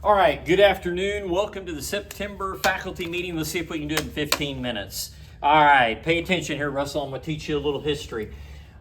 All right, good afternoon. Welcome to the September faculty meeting. Let's see if we can do it in 15 minutes. All right, pay attention here, Russell. I'm going to teach you a little history.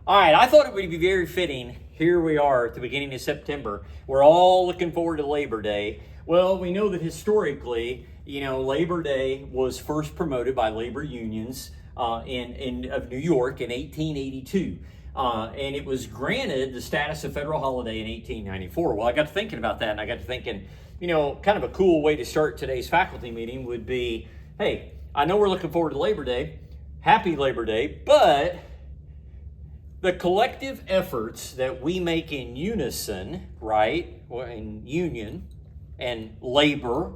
All right, I thought it would be very fitting. Here we are at the beginning of September. We're all looking forward to Labor Day. Well, we know that historically, Labor Day was first promoted by labor unions of New York in 1882. And it was granted the status of federal holiday in 1894. Well, I got to thinking about that, and I got to thinking, kind of a cool way to start today's faculty meeting would be, hey, I know we're looking forward to Labor Day. Happy Labor Day, but the collective efforts that we make in unison, right, or in union and labor,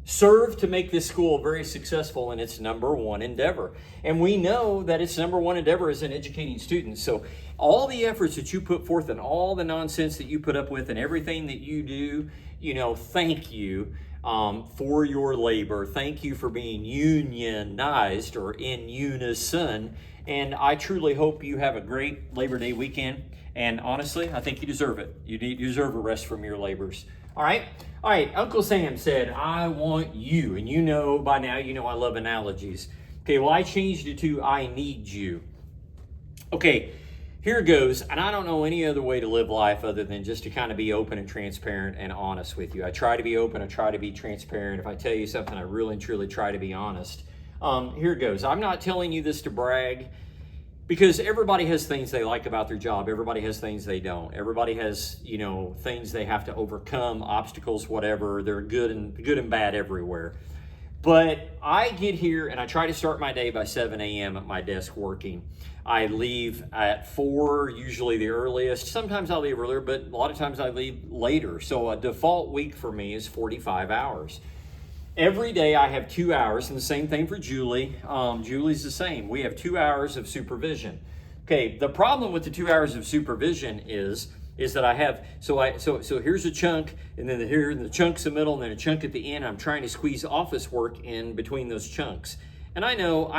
serve to make this school very successful in its number one endeavor. And we know that its number one endeavor is in educating students. So all the efforts that you put forth and all the nonsense that you put up with and everything that you do, thank you for your labor. Thank you for being unionized or in unison. And I truly hope you have a great Labor Day weekend. And honestly, I think you deserve it. You deserve a rest from your labors. All right, Uncle Sam said, I want you. And by now, I love analogies. Okay, well, I changed it to I need you. Okay, here goes. And I don't know any other way to live life other than just to kind of be open and transparent and honest with you. I try to be open. I try to be transparent. If I tell you something, I really and truly try to be honest. Here goes. I'm not telling you this to brag, because everybody has things they like about their job. Everybody has things they don't. Everybody has, things they have to overcome, obstacles, whatever. They're good and bad everywhere. But I get here and I try to start my day by 7 a.m. at my desk working. I leave at 4, usually the earliest. Sometimes I leave earlier, but a lot of times I leave later. So a default week for me is 45 hours. Every day I have 2 hours, and the same thing for Julie. Julie's the same. We have 2 hours of supervision. Okay, the problem with the 2 hours of supervision is that I have, so here's a chunk, and then here the chunk's the middle, and then a chunk at the end. I'm trying to squeeze office work in between those chunks. And I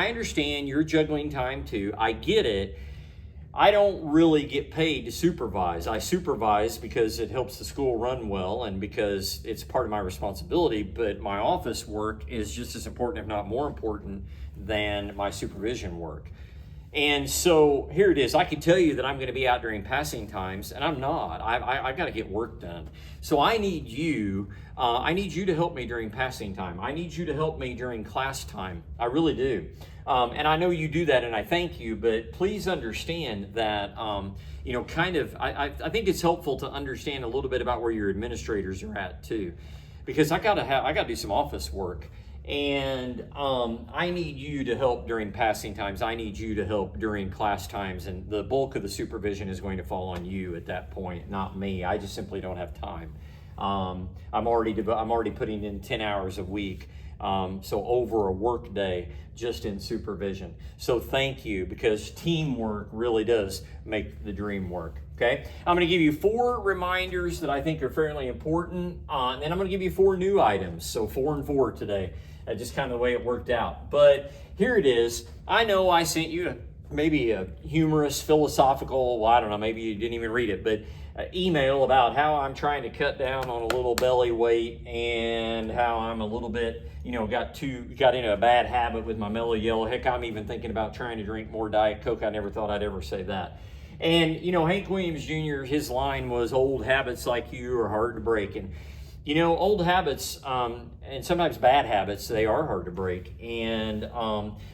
understand you're juggling time too. I get it. I don't really get paid to supervise. I supervise because it helps the school run well and because it's part of my responsibility, but my office work is just as important, if not more important, than my supervision work. And so here it is. I can tell you that I'm going to be out during passing times, and I'm not. I've got to get work done. So I need you. I need you to help me during passing time. I need you to help me during class time. I really do. And I know you do that, and I thank you. But please understand that, I think it's helpful to understand a little bit about where your administrators are at too, because I got to do some office work. And I need you to help during passing times. I need you to help during class times, and the bulk of the supervision is going to fall on you at that point, not me. I just simply don't have time. I'm already putting in 10 hours a week, so over a work day just in supervision. So thank you, because teamwork really does make the dream work. Okay, I'm going to give you 4 reminders that I think are fairly important, and then I'm going to give you 4 new items. So 4 and 4 today. Just kind of the way it worked out. But here it is. I know I sent you maybe a humorous, philosophical, well, I don't know, maybe you didn't even read it, but email about how I'm trying to cut down on a little belly weight and how I'm a little bit, got into a bad habit with my Mellow Yellow. Heck, I'm even thinking about trying to drink more Diet Coke. I never thought I'd ever say that. And, Hank Williams Jr., his line was, old habits like you are hard to break. And, old habits, and sometimes bad habits, they are hard to break. And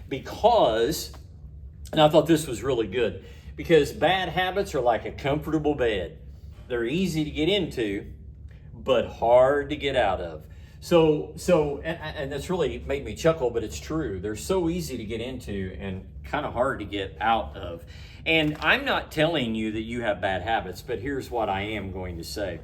because, and I thought this was really good, because bad habits are like a comfortable bed. They're easy to get into, but hard to get out of. And that's really made me chuckle, but it's true. They're so easy to get into and kind of hard to get out of. And I'm not telling you that you have bad habits, but here's what I am going to say.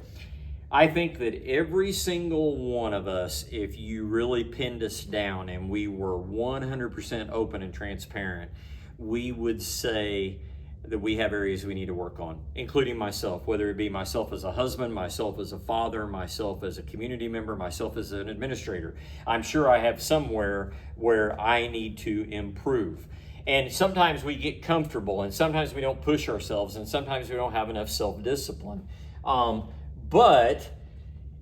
I think that every single one of us, if you really pinned us down and we were 100% open and transparent, we would say that we have areas we need to work on, including myself, whether it be myself as a husband, myself as a father, myself as a community member, myself as an administrator. I'm sure I have somewhere where I need to improve. And sometimes we get comfortable, and sometimes we don't push ourselves, and sometimes we don't have enough self-discipline. But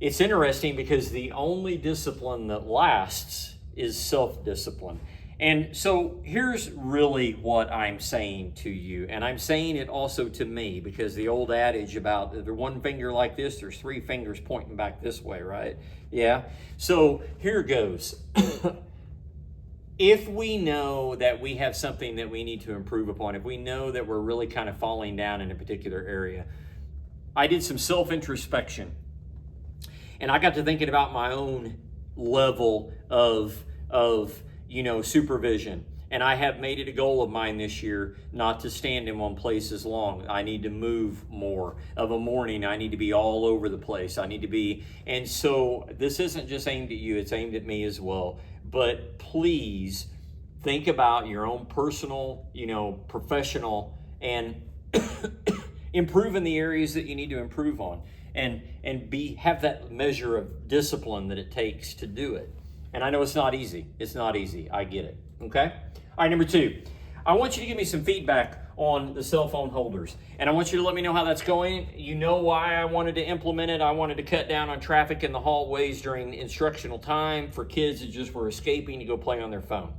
it's interesting because the only discipline that lasts is self-discipline. And so here's really what I'm saying to you, and I'm saying it also to me, because the old adage about the one finger like this, there's three fingers pointing back this way, right? Yeah. So here goes. If we know that we have something that we need to improve upon, if we know that we're really kind of falling down in a particular area, I did some self-introspection, and I got to thinking about my own level of supervision. And I have made it a goal of mine this year not to stand in one place as long. I need to move more. Of a morning, I need to be all over the place. I need to be, and so this isn't just aimed at you, it's aimed at me as well. But please think about your own personal, professional, and improve in the areas that you need to improve on. And have that measure of discipline that it takes to do it. And I know it's not easy. It's not easy. I get it. Okay? All right, number 2. I want you to give me some feedback on the cell phone holders. And I want you to let me know how that's going. You know why I wanted to implement it. I wanted to cut down on traffic in the hallways during instructional time for kids that just were escaping to go play on their phone.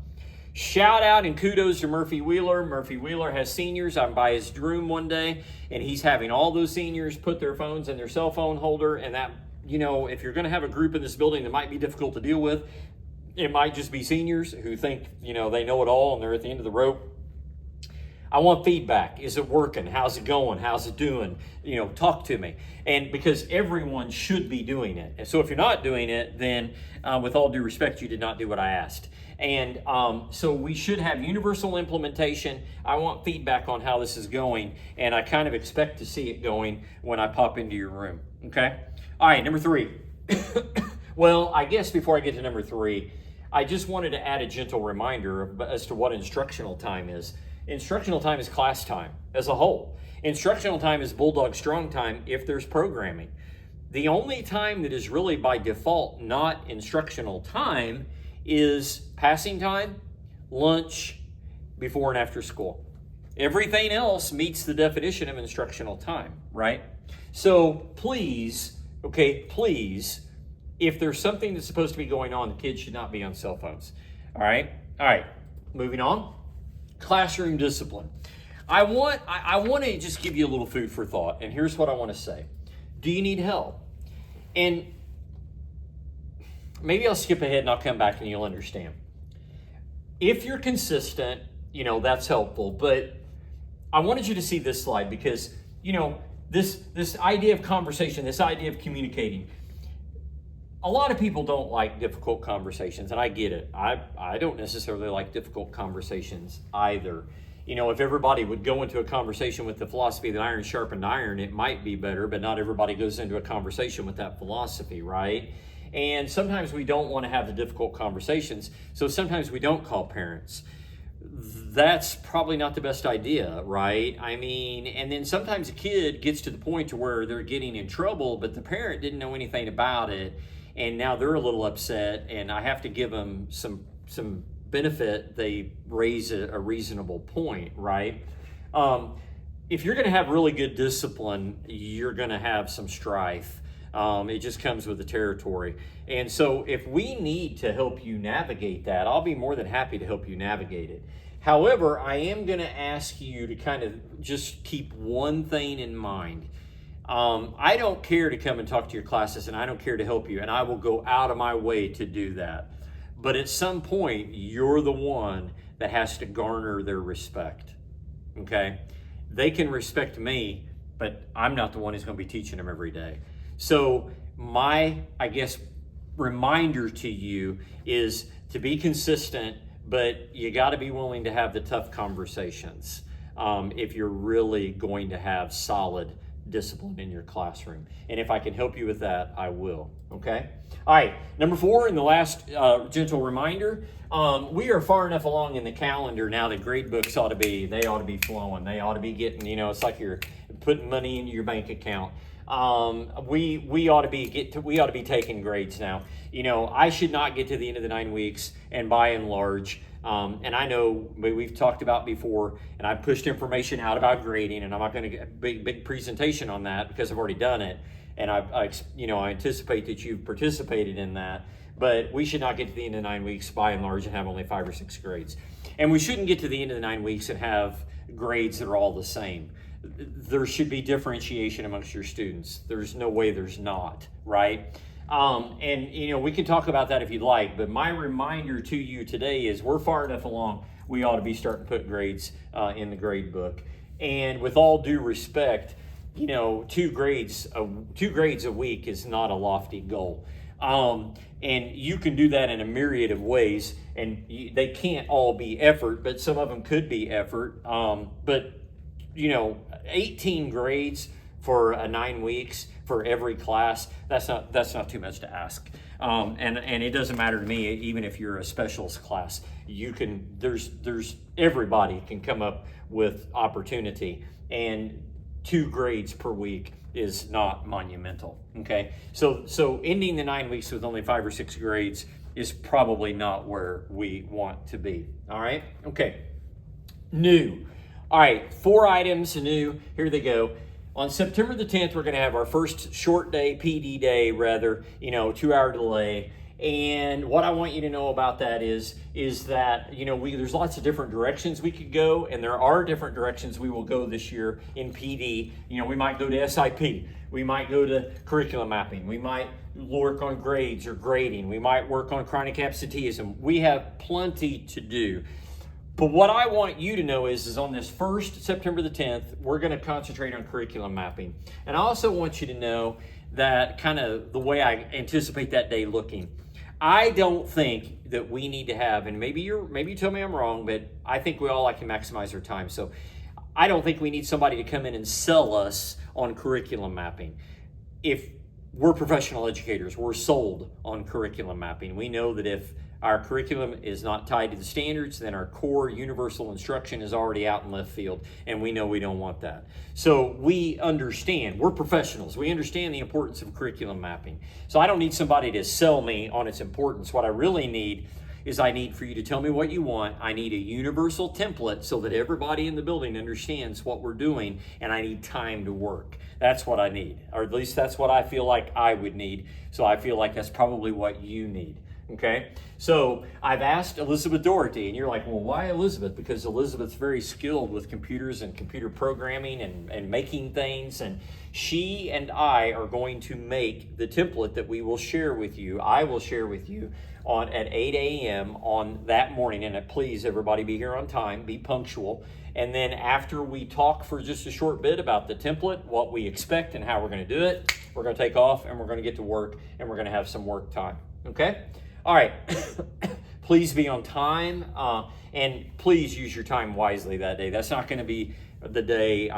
Shout out and kudos to Murphy Wheeler. Murphy Wheeler has seniors. I'm by his room one day, and he's having all those seniors put their phones in their cell phone holder, and that, if you're going to have a group in this building that might be difficult to deal with, it might just be seniors who think, they know it all and they're at the end of the rope. I want feedback. Is it working? How's it going? How's it doing? Talk to me. And because everyone should be doing it. And so if you're not doing it, then with all due respect, you did not do what I asked. And so we should have universal implementation. I want feedback on how this is going, and I kind of expect to see it going when I pop into your room. Okay? All right, number 3. Well, I guess before I get to number 3, I just wanted to add a gentle reminder as to what instructional time is. Instructional time is class time as a whole. Instructional time is Bulldog Strong time if there's programming. The only time that is really by default not instructional time is passing time, lunch, before and after school. Everything else meets the definition of instructional time, right? So please, if there's something that's supposed to be going on, the kids should not be on cell phones. All right, moving on. Classroom discipline. I want to just give you a little food for thought, and here's what I want to say. Do you need help? And maybe I'll skip ahead and I'll come back and you'll understand. If you're consistent, that's helpful, but I wanted you to see this slide because, this idea of conversation, this idea of communicating, a lot of people don't like difficult conversations, and I get it. I don't necessarily like difficult conversations either. If everybody would go into a conversation with the philosophy that iron sharpened iron, it might be better, but not everybody goes into a conversation with that philosophy, right? And sometimes we don't want to have the difficult conversations, so sometimes we don't call parents. That's probably not the best idea, right? And then sometimes a kid gets to the point to where they're getting in trouble, but the parent didn't know anything about it, and now they're a little upset, and I have to give them some benefit. They raise a reasonable point, right? If you're going to have really good discipline, you're going to have some strife. It just comes with the territory. And so if we need to help you navigate that, I'll be more than happy to help you navigate it. However, I am going to ask you to kind of just keep one thing in mind. I don't care to come and talk to your classes, and I don't care to help you, and I will go out of my way to do that. But at some point, you're the one that has to garner their respect, okay? They can respect me, but I'm not the one who's going to be teaching them every day. So my, reminder to you is to be consistent, but you got to be willing to have the tough conversations if you're really going to have solid discipline in your classroom. And if I can help you with that, I will, okay? All right, number 4, and the last gentle reminder, we are far enough along in the calendar now that grade books ought to be flowing. They ought to be getting, it's like you're putting money into your bank account. We ought to be taking grades now. I should not get to the end of the 9 weeks, and by and large, and I know we've talked about before, and I've pushed information out about grading, and I'm not going to get a big presentation on that because I've already done it. and I anticipate that you've participated in that. But we should not get to the end of the 9 weeks by and large and have only 5 or 6 grades. And we shouldn't get to the end of the 9 weeks and have grades that are all the same. There should be differentiation amongst your students. There's no way there's not, right? And we can talk about that if you'd like, but my reminder to you today is we're far enough along, we ought to be starting to put grades in the grade book. And with all due respect, 2 grades a week is not a lofty goal. And you can do that in a myriad of ways, and they can't all be effort, but some of them could be effort. But 18 grades for 9 weeks for every class, that's not too much to ask. And it doesn't matter to me, even if you're a specialist class, there's everybody can come up with opportunity, and 2 grades per week is not monumental. Okay, so ending the 9 weeks with only 5 or 6 grades is probably not where we want to be. All right, okay. New. All right, 4 items new. Here they go. On September the 10th, we're going to have our first short day, PD day, rather, 2-hour delay. And what I want you to know about that is that, there's lots of different directions we could go, and there are different directions we will go this year in PD. We might go to SIP. We might go to curriculum mapping. We might work on grades or grading. We might work on chronic absenteeism. We have plenty to do. But what I want you to know is on this first September the 10th, we're going to concentrate on curriculum mapping. And I also want you to know that kind of the way I anticipate that day looking. I don't think that we need to have, and maybe you tell me I'm wrong, but I think we all like to maximize our time. So I don't think we need somebody to come in and sell us on curriculum mapping. If we're professional educators, we're sold on curriculum mapping. We know that if our curriculum is not tied to the standards, then our core universal instruction is already out in left field, and we know we don't want that. So we understand, we're professionals, we understand the importance of curriculum mapping. So I don't need somebody to sell me on its importance. What I really need is I need for you to tell me what you want. I need a universal template so that everybody in the building understands what we're doing, and I need time to work. That's what I need, or at least that's what I feel like I would need. So I feel like that's probably what you need. Okay, so I've asked Elizabeth Doherty, and you're like, well, why Elizabeth? Because Elizabeth's very skilled with computers and computer programming and making things, and she and I are going to make the template that we will share with you. I will share with you at 8 a.m. on that morning, and please, everybody, be here on time, be punctual. And then after we talk for just a short bit about the template, what we expect and how we're going to do it, we're going to take off and we're going to get to work, and we're going to have some work time. Okay? All right, please be on time, and please use your time wisely that day. That's not going to be the day,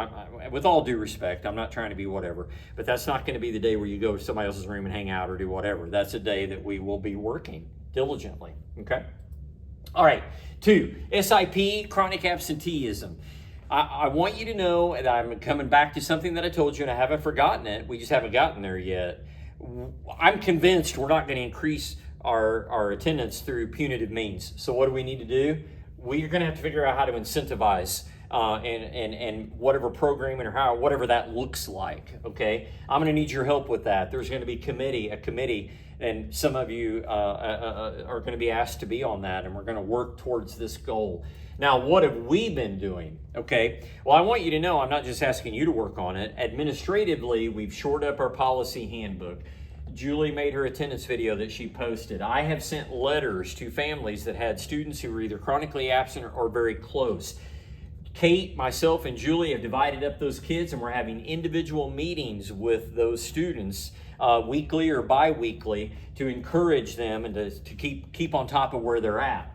with all due respect, I'm not trying to be whatever, but that's not going to be the day where you go to somebody else's room and hang out or do whatever. That's a day that we will be working diligently, okay? All right, 2, SIP, chronic absenteeism. I want you to know that I'm coming back to something that I told you, and I haven't forgotten it. We just haven't gotten there yet. I'm convinced we're not going to increase our attendance through punitive means. So what do we need to do? We're going to have to figure out how to incentivize and whatever programming or whatever that looks like. Okay, I'm going to need your help with that. There's going to be a committee, and some of you are going to be asked to be on that, and we're going to work towards this goal. Now, what have we been doing? Okay, well, I want you to know I'm not just asking you to work on it. Administratively, we've shored up our policy handbook. Julie made her attendance video that she posted. I have sent letters to families that had students who were either chronically absent or very close. Kate, myself, and Julie have divided up those kids, and we're having individual meetings with those students weekly or bi-weekly to encourage them and to keep on top of where they're at.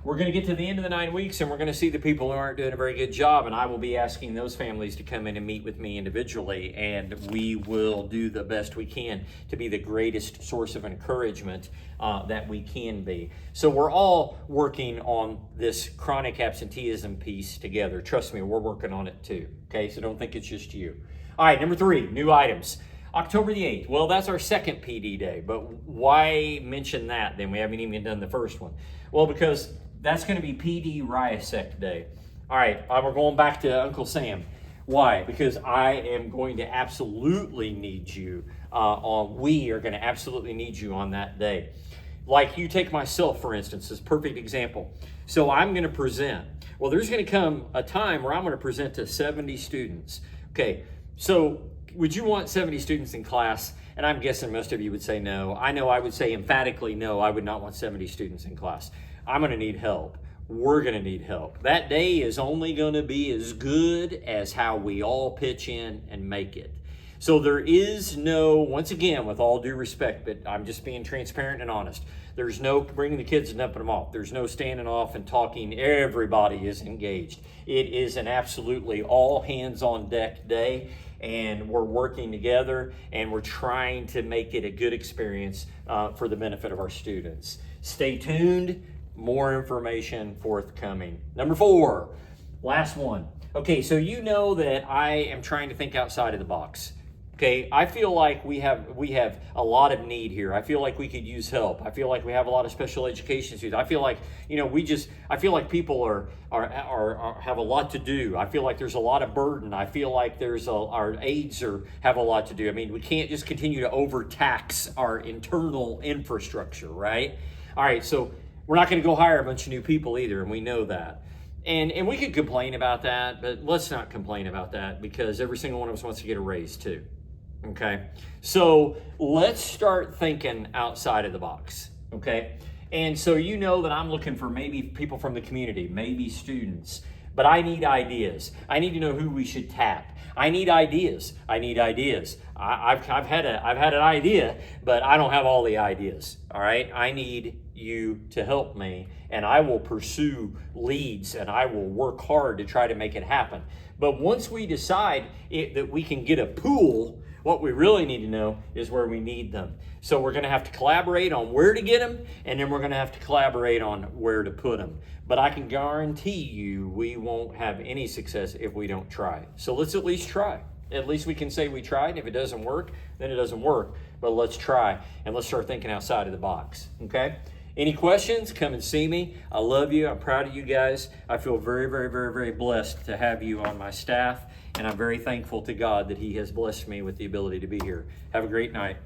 We're going to get to the end of the 9 weeks, and we're going to see the people who aren't doing a very good job, and I will be asking those families to come in and meet with me individually, and we will do the best we can to be the greatest source of encouragement that we can be. So we're all working on this chronic absenteeism piece together. Trust me, we're working on it too, okay? So don't think it's just you. All right, number 3, new items. October the 8th, well, that's our second PD day, but why mention that then? We haven't even done the first one. Well, because that's going to be PD Riasec Day. All right, we're going back to Uncle Sam. Why? Because I am going to absolutely need you we are going to absolutely need you on that day. Like you take myself, for instance, as a perfect example. So I'm going to present. Well, there's going to come a time where I'm going to present to 70 students. Okay, so would you want 70 students in class? And I'm guessing most of you would say no. I know I would say emphatically no, I would not want 70 students in class. I'm going to need help. We're going to need help. That day is only going to be as good as how we all pitch in and make it. So there is no, once again, with all due respect, but I'm just being transparent and honest, there's no bringing the kids and dumping them off. There's no standing off and talking. Everybody is engaged. It is an absolutely all hands on deck day, and we're working together, and we're trying to make it a good experience for the benefit of our students. Stay tuned. More information forthcoming. Number 4, last one. Okay, so you know that I am trying to think outside of the box. Okay, I feel like we have a lot of need here. I feel like we could use help. I feel like we have a lot of special education students. I feel like, I feel like people are have a lot to do. I feel like there's a lot of burden. I feel like our aides have a lot to do. I mean, we can't just continue to overtax our internal infrastructure, right? All right, so we're not going to go hire a bunch of new people either, and we know that. And we could complain about that, but let's not complain about that, because every single one of us wants to get a raise too. Okay, so let's start thinking outside of the box. Okay, and so you know that I'm looking for maybe people from the community, maybe students, but I need ideas. I need to know who we should tap. I need ideas. I've had an idea, but I don't have all the ideas. All right, I need you to help me, and I will pursue leads, and I will work hard to try to make it happen. But once we decide that we can get a pool, what we really need to know is where we need them. So we're going to have to collaborate on where to get them, and then we're going to have to collaborate on where to put them. But I can guarantee you we won't have any success if we don't try. So let's at least try. At least we can say we tried. If it doesn't work, then it doesn't work. But let's try, and let's start thinking outside of the box, okay? Any questions? Come and see me. I love you. I'm proud of you guys. I feel very, very, very, very blessed to have you on my staff, and I'm very thankful to God that He has blessed me with the ability to be here. Have a great night.